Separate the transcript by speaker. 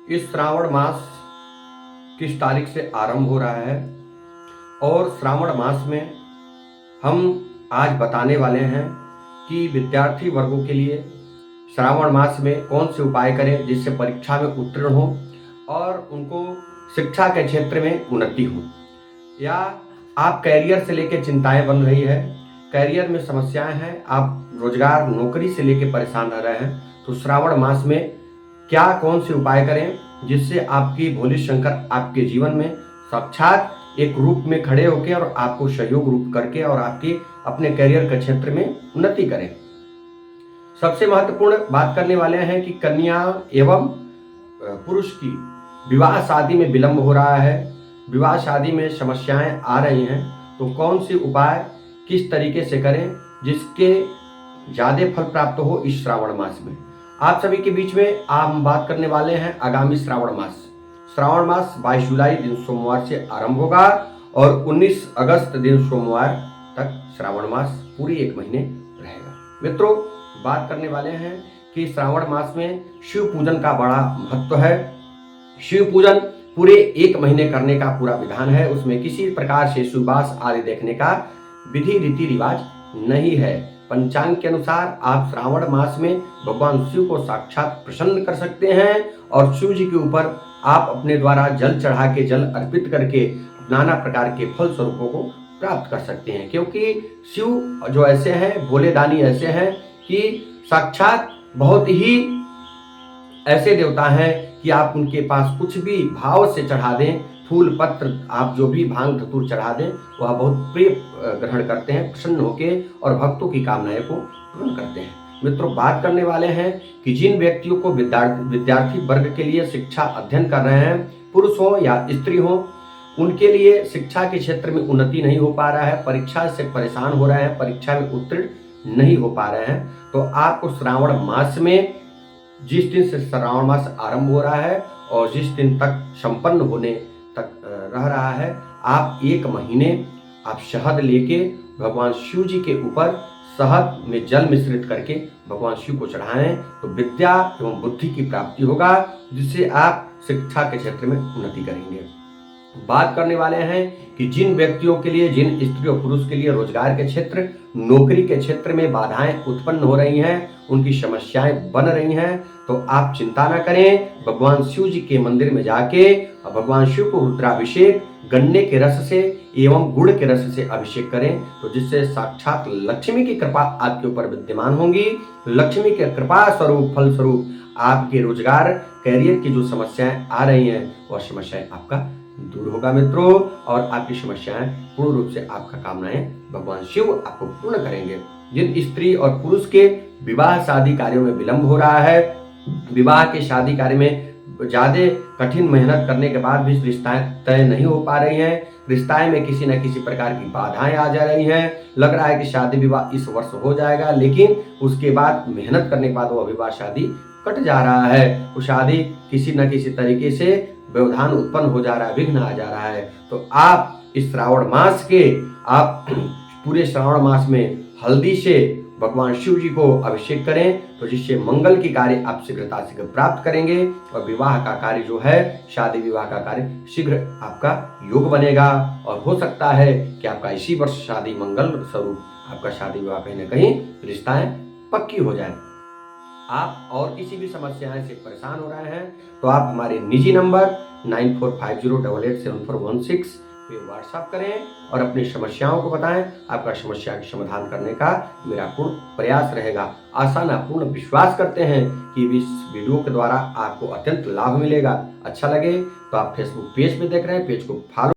Speaker 1: इस श्रावण मास किस तारीख से आरंभ हो रहा है और श्रावण मास में हम आज बताने वाले हैं कि विद्यार्थी वर्गों के लिए श्रावण मास में कौन से उपाय करें जिससे परीक्षा में उत्तीर्ण हो और उनको शिक्षा के क्षेत्र में उन्नति हो। या आप कैरियर से लेकर चिंताएं बन रही है, कैरियर में समस्याएं हैं, आप रोजगार नौकरी से लेकर परेशान रह रहे हैं, तो श्रावण मास में क्या कौन से उपाय करें जिससे आपकी भोले शंकर आपके जीवन में साक्षात एक रूप में खड़े होकर और आपको सहयोग रूप करके और आपके अपने कैरियर के क्षेत्र में उन्नति करें। सबसे महत्वपूर्ण बात करने वाले हैं कि कन्या एवं पुरुष की विवाह शादी में विलंब हो रहा है, विवाह शादी में समस्याएं आ रही हैं, तो कौन से उपाय किस तरीके से करें जिसके ज्यादा फल प्राप्त हो इस श्रावण मास में। आप सभी के बीच में हम बात करने वाले हैं आगामी श्रावण मास। श्रावण मास 22 जुलाई दिन सोमवार से आरंभ होगा और 19 अगस्त दिन सोमवार तक श्रावण मास पूरी एक महीने रहेगा। मित्रों, बात करने वाले हैं कि श्रावण मास में शिव पूजन का बड़ा महत्व है। शिव पूजन पूरे एक महीने करने का पूरा विधान है, उसमें किसी प्रकार से सुबास आदि देखने का विधि रीति रिवाज नहीं है। पंचांग के अनुसार आप श्रावण मास में भगवान शिव को साक्षात प्रसन्न कर सकते हैं और शिव जी के ऊपर आप अपने द्वारा जल चढ़ा के, जल अर्पित करके नाना प्रकार के फल स्वरूपों को प्राप्त कर सकते हैं, क्योंकि शिव जो ऐसे हैं, भोले दानी ऐसे हैं कि साक्षात बहुत ही ऐसे देवता हैं कि आप उनके पास कुछ भी भाव से चढ़ा दें, फूल पत्र आप जो भी भांग धतूर चढ़ा दें, वह बहुत प्रिय ग्रहण करते हैं, प्रसन्न होके और भक्तों की कामनाएं को पूर्ण करते हैं। मित्रों, बात करने वाले हैं कि जिन व्यक्तियों को विद्यार्थी वर्ग के लिए शिक्षा अध्ययन कर रहे हैं, पुरुष हो या स्त्री हो, उनके लिए शिक्षा के क्षेत्र में उन्नति नहीं हो पा रहा है, परीक्षा से परेशान हो रहे हैं, परीक्षा में उत्तीर्ण नहीं हो पा रहे हैं, तो आपको श्रावण मास में जिस दिन से श्रावण मास आरंभ हो रहा है और जिस दिन तक संपन्न होने तक रह रहा है, आप एक महीने आप शहद लेके भगवान शिव जी के ऊपर शहद में जल मिश्रित करके भगवान शिव को चढ़ाएं, तो विद्या एवं बुद्धि की प्राप्ति होगा, जिससे आप शिक्षा के क्षेत्र में उन्नति करेंगे। बात करने वाले हैं कि जिन व्यक्तियों के लिए, जिन स्त्री और पुरुष के लिए रोजगार के क्षेत्र, नौकरी के क्षेत्र में बाधाएं उत्पन्न हो रही हैं, उनकी समस्याएं बन रही हैं, तो आप चिंता न करें, भगवान शिव जी के मंदिर में जाके और भगवान शिव को रुद्राभिषेक गन्ने के रस से एवं गुड़ के रस से अभिषेक करें, तो जिससे साक्षात लक्ष्मी की कृपा आपके ऊपर विद्यमान होंगी। लक्ष्मी के कृपा स्वरूप फल स्वरूप आपके रोजगार कैरियर की जो समस्याएं आ रही हैं, वह समस्याएं आपका दूर होगा मित्रों, और आपकी समस्याएं पूर्ण रूप से आपका कामनाएं भगवान शिव आपको पूर्ण करेंगे। जिन स्त्री और पुरुष के विवाह शादी कार्यों में विलंब हो रहा है, विवाह के शादी कार्य में ज्यादा कठिन मेहनत करने के बाद भी रिश्ताएं तय नहीं हो पा रही हैं, रिश्ताएं में किसी न किसी प्रकार की बाधाएं आ जा रही हैं, लग रहा है कि शादी विवाह इस वर्ष हो जाएगा, लेकिन उसके बाद मेहनत करने के बाद वो विवाह शादी कट जा रहा है, वो शादी किसी न किसी तरीके से व्यवधान उत्पन्न हो जा रहा है, विघ्न आ जा रहा है। तो आप इस श्रावण मास के आप पूरे श्रावण मास में हल्दी से भगवान शिव जी को अभिषेक करें, तो जिससे मंगल की कार्य आप शीघ्रता से प्राप्त करेंगे और विवाह का कार्य जो है, शादी विवाह का कार्य शीघ्र आपका योग बनेगा और हो सकता है कि आपका इसी वर्ष शादी मंगल स्वरूप आपका शादी विवाह कहीं न कहीं रिश्ताएं पक्की हो जाए। आप और किसी भी समस्याएं से परेशान हो रहे हैं तो आप हमारे निजी नंबर 9450887416 पे व्हाट्सएप करें और अपनी समस्याओं को बताएं। आपका समस्या का समाधान करने का मेरा पूर्ण प्रयास रहेगा। आशा ना पूर्ण विश्वास करते हैं कि इस वीडियो के द्वारा आपको अत्यंत लाभ मिलेगा। अच्छा लगे तो आप फेसबुक पेज पे देख रहे हैं, पेज को फॉलो